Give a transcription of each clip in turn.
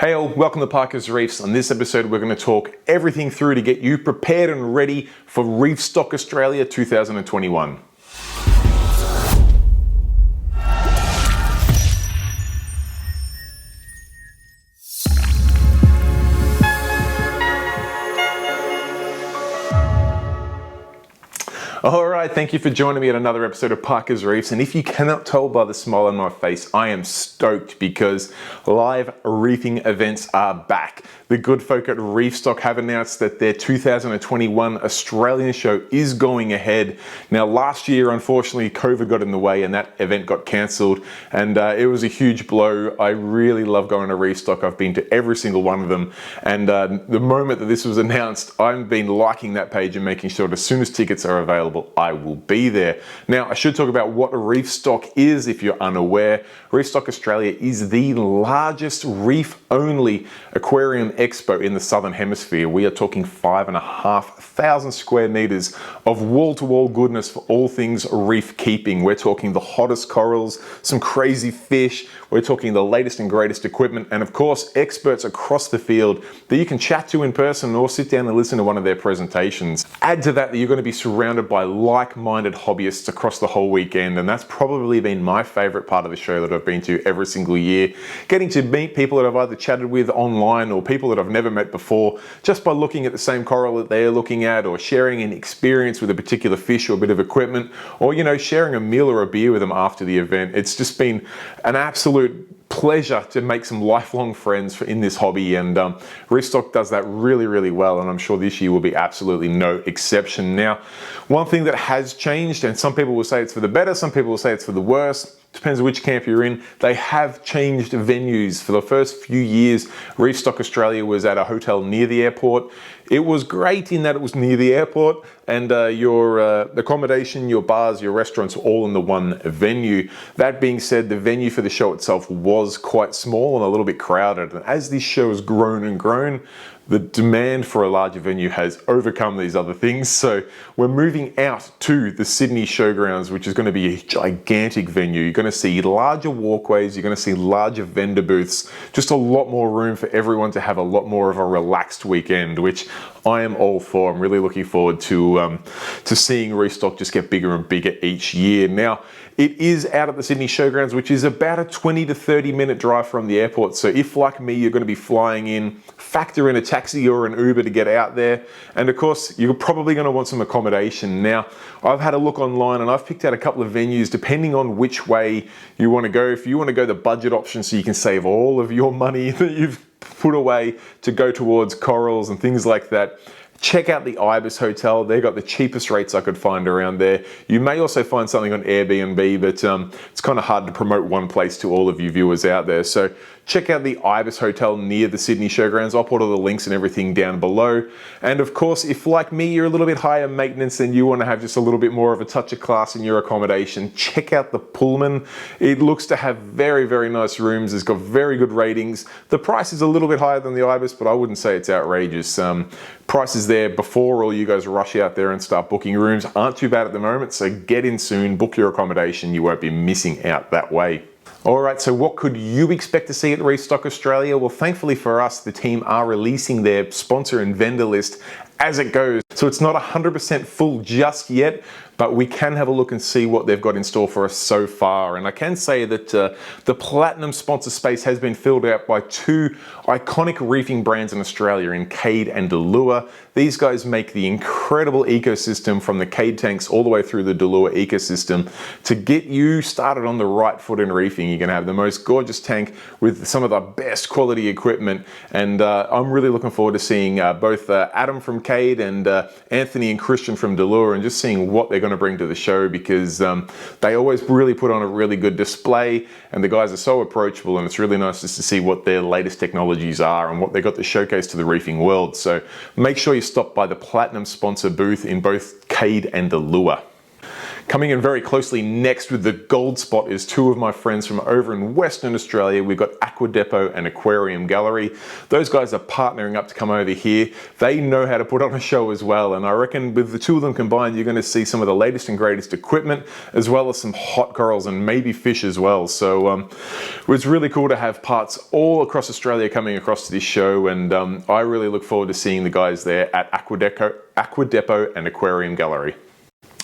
Hey all, welcome to Parker's Reefs. On this episode, we're going to talk everything through to get you prepared and ready for ReefStock Australia 2021. Alright, thank you for joining me at another episode of Parker's Reefs, and if you cannot tell by the smile on my face, I am stoked because live reefing events are back. The good folk at ReefStock have announced that their 2021 Australian show is going ahead. Now last year, unfortunately, COVID got in the way and that event got cancelled, and it was a huge blow. I really love going to ReefStock. I've been to every single one of them, and the moment that this was announced, I've been liking that page and making sure that as soon as tickets are available, I will be there. Now, I should talk about what ReefStock is if you're unaware. ReefStock Australia is the largest reef-only aquarium expo in the Southern Hemisphere. We are talking 5,500 square meters of wall-to-wall goodness for all things reef keeping. We're talking the hottest corals, some crazy fish, we're talking the latest and greatest equipment, and of course, experts across the field that you can chat to in person or sit down and listen to one of their presentations. Add to that you're going to be surrounded by like-minded hobbyists across the whole weekend, and that's probably been my favorite part of the show that I've been to every single year. Getting to meet people that I've either chatted with online or people that I've never met before, just by looking at the same coral that they're looking at, or sharing an experience with a particular fish or a bit of equipment, or sharing a meal or a beer with them after the event. It's just been an absolute pleasure to make some lifelong friends in this hobby, and ReefStock does that really well, and I'm sure this year will be absolutely no exception. Now, one thing that has changed, and some people will say it's for the better, some people will say it's for the worse, depends which camp you're in, they have changed venues. For the first few years, ReefStock Australia was at a hotel near the airport. It was great in that it was near the airport, and your accommodation, your bars, your restaurants were all in the one venue. That being said, the venue for the show itself was quite small and a little bit crowded. And as this show has grown and grown, the demand for a larger venue has overcome these other things. So we're moving out to the Sydney Showgrounds, which is going to be a gigantic venue. You're going to see larger walkways, you're going to see larger vendor booths, just a lot more room for everyone to have a lot more of a relaxed weekend, which I am all for. I'm really looking forward to seeing ReefStock just get bigger and bigger each year. Now, it is out at the Sydney Showgrounds, which is about a 20 to 30 minute drive from the airport. So if, like me, you're going to be flying in, factor in a taxi or an Uber to get out there. And of course, you're probably going to want some accommodation. Now, I've had a look online and I've picked out a couple of venues depending on which way you want to go. If you want to go the budget option so you can save all of your money that you've put away to go towards corals and things like that, check out the Ibis Hotel. They've got the cheapest rates I could find around there. You may also find something on Airbnb, but it's kind of hard to promote one place to all of you viewers out there. So check out the Ibis Hotel near the Sydney Showgrounds. I'll put all the links and everything down below. And of course, if like me, you're a little bit higher maintenance and you want to have just a little bit more of a touch of class in your accommodation, check out the Pullman. It looks to have very nice rooms. It's got very good ratings. The price is a little bit higher than the Ibis, but I wouldn't say it's outrageous. Prices there before all you guys rush out there and start booking rooms aren't too bad at the moment, so get in soon, book your accommodation, you won't be missing out that way. Alright, so what could you expect to see at ReefStock Australia? Well, thankfully for us, the team are releasing their sponsor and vendor list as it goes. So it's not 100% full just yet, but we can have a look and see what they've got in store for us so far. And I can say that the platinum sponsor space has been filled out by two iconic reefing brands in Australia in Cade and Dulua. These guys make the incredible ecosystem from the Cade tanks all the way through the Dulua ecosystem to get you started on the right foot in reefing. You're gonna have the most gorgeous tank with some of the best quality equipment. And I'm really looking forward to seeing both Adam from Cade and Anthony and Christian from Dulua, and just seeing what they're going to bring to the show, because they always really put on a really good display, and the guys are so approachable, and it's really nice just to see what their latest technologies are and what they got to showcase to the reefing world. So make sure you stop by the platinum sponsor booth in both Cade and Dulua. Coming in very closely next with the gold spot is two of my friends from over in Western Australia. We've got Aquadepot and Aquarium Gallery. Those guys are partnering up to come over here. They know how to put on a show as well, and I reckon with the two of them combined, you're going to see some of the latest and greatest equipment, as well as some hot corals and maybe fish as well. So it was really cool to have parts all across Australia coming across to this show, and I really look forward to seeing the guys there at Aquadepot and Aquarium Gallery.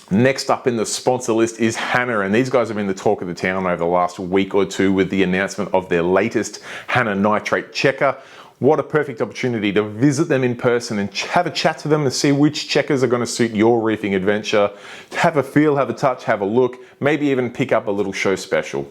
Next up in the sponsor list is Hanna, and these guys have been the talk of the town over the last week or two with the announcement of their latest Hanna nitrate checker. What a perfect opportunity to visit them in person and have a chat to them and see which checkers are going to suit your reefing adventure. Have a feel, have a touch, have a look, maybe even pick up a little show special.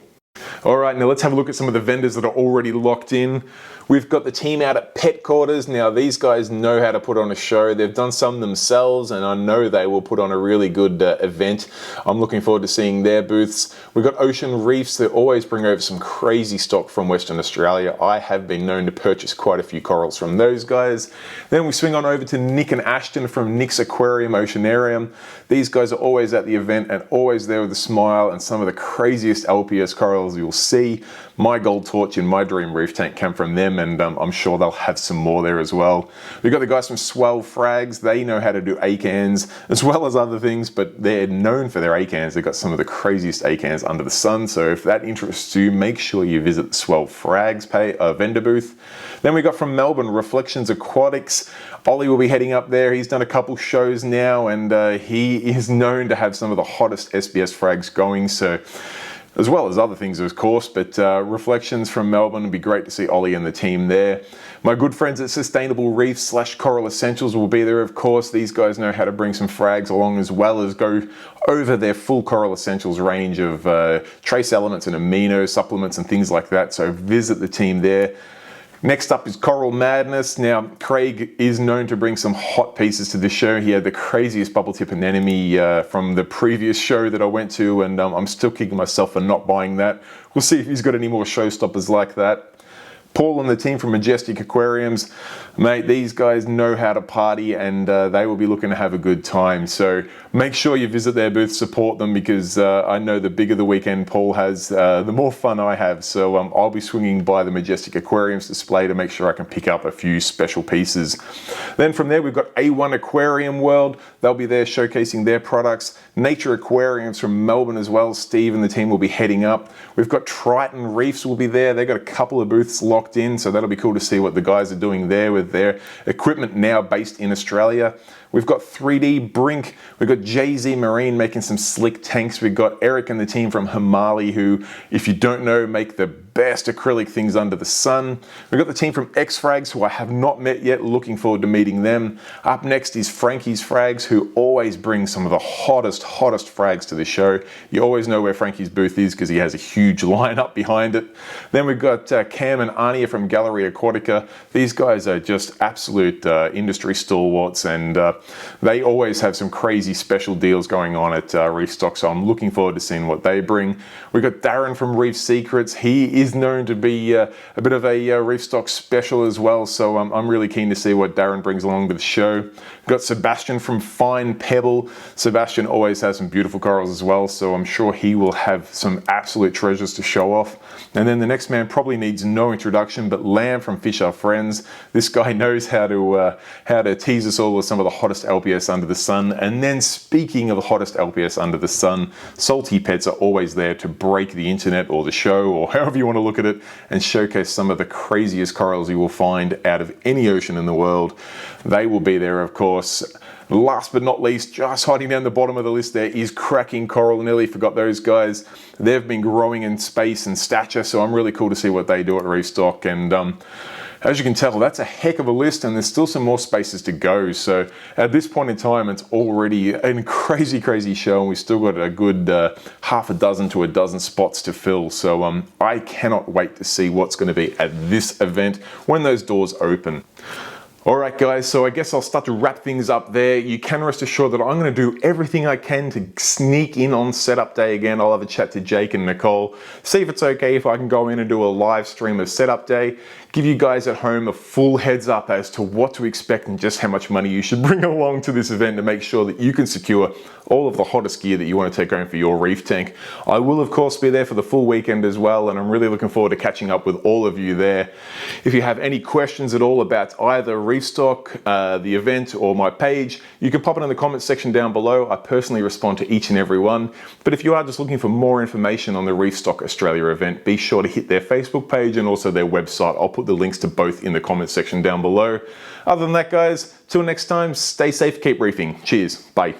All right, now let's have a look at some of the vendors that are already locked in. We've got the team out at Pet Quarters. Now these guys know how to put on a show. They've done some themselves, and I know they will put on a really good event. I'm looking forward to seeing their booths. We've got Ocean Reefs that always bring over some crazy stock from Western Australia. I have been known to purchase quite a few corals from those guys. Then we swing on over to Nick and Ashton from Nick's Aquarium Oceanarium. These guys are always at the event and always there with a smile and some of the craziest LPS corals you'll see. My gold torch and my dream reef tank came from them, and I'm sure they'll have some more there as well. We've got the guys from Swell Frags. They know how to do acans as well as other things, but they're known for their acans. They've got some of the craziest acans under the sun, so if that interests you, make sure you visit the Swell Frags vendor booth. Then we got from Melbourne, Reflections Aquatics. Ollie will be heading up there. He's done a couple shows now, and he is known to have some of the hottest SBS frags going, so as well as other things, of course, but Reflections from Melbourne, would be great to see Ollie and the team there. My good friends at Sustainable Reef / Coral Essentials will be there, of course. These guys know how to bring some frags along, as well as go over their full Coral Essentials range of trace elements and amino supplements and things like that, so visit the team there. Next up is Coral Madness. Now, Craig is known to bring some hot pieces to the show. He had the craziest bubble tip anemone from the previous show that I went to, and I'm still kicking myself for not buying that. We'll see if he's got any more showstoppers like that. Paul and the team from Majestic Aquariums, mate, these guys know how to party, and they will be looking to have a good time. So make sure you visit their booth, support them, because I know the bigger the weekend Paul has, the more fun I have. So I'll be swinging by the Majestic Aquariums display to make sure I can pick up a few special pieces. Then from there, we've got A1 Aquarium World. They'll be there showcasing their products. Nature Aquariums from Melbourne as well. Steve and the team will be heading up. We've got Triton Reefs will be there. They've got a couple of booths locked in, so that'll be cool to see what the guys are doing there with their equipment now based in Australia. We've got 3D Brink. We've got Jay-Z Marine making some slick tanks. We've got Eric and the team from Himali, who, if you don't know, make the best acrylic things under the sun. We've got the team from X-Frags, who I have not met yet. Looking forward to meeting them. Up next is Frankie's Frags, who always brings some of the hottest frags to the show. You always know where Frankie's booth is because he has a huge lineup behind it. Then we've got Cam and Ania from Gallery Aquatica. These guys are just absolute industry stalwarts, and they always have some crazy special deals going on at ReefStock, so I'm looking forward to seeing what they bring. We've got Darren from Reef Secrets. He is known to be a bit of a ReefStock special as well, so I'm really keen to see what Darren brings along to the show. We've got Sebastian from Fine Pebble. Sebastian always has some beautiful corals as well, so I'm sure he will have some absolute treasures to show off. And then the next man probably needs no introduction, but Lamb from Fish Are Friends. This guy knows how to tease us all with some of the hottest LPS under the sun. And then speaking of the hottest LPS under the sun, Salty Pets are always there to break the internet or the show, or however you want to look at it, and showcase some of the craziest corals you will find out of any ocean in the world. They will be there, of course. Last but not least, just hiding down the bottom of the list there is Cracking Coral. Nearly forgot those guys. They've been growing in space and stature, so I'm really cool to see what they do at ReefStock. And as you can tell, that's a heck of a list, and there's still some more spaces to go. So at this point in time, it's already a crazy show, and we've still got a good half a dozen to a dozen spots to fill. So I cannot wait to see what's going to be at this event when those doors open. Alright guys, so I guess I'll start to wrap things up there. You can rest assured that I'm going to do everything I can to sneak in on setup day again. I'll have a chat to Jake and Nicole, see if it's okay if I can go in and do a live stream of setup day. give you guys at home a full heads up as to what to expect and just how much money you should bring along to this event to make sure that you can secure all of the hottest gear that you want to take home for your reef tank. I will of course be there for the full weekend as well, and I'm really looking forward to catching up with all of you there. If you have any questions at all about either ReefStock, the event, or my page, you can pop it in the comments section down below. I personally respond to each and every one. But if you are just looking for more information on the ReefStock Australia event, be sure to hit their Facebook page and also their website. I'll put the links to both in the comments section down below. Other than that, guys, till next time, stay safe, keep reefing. Cheers, bye.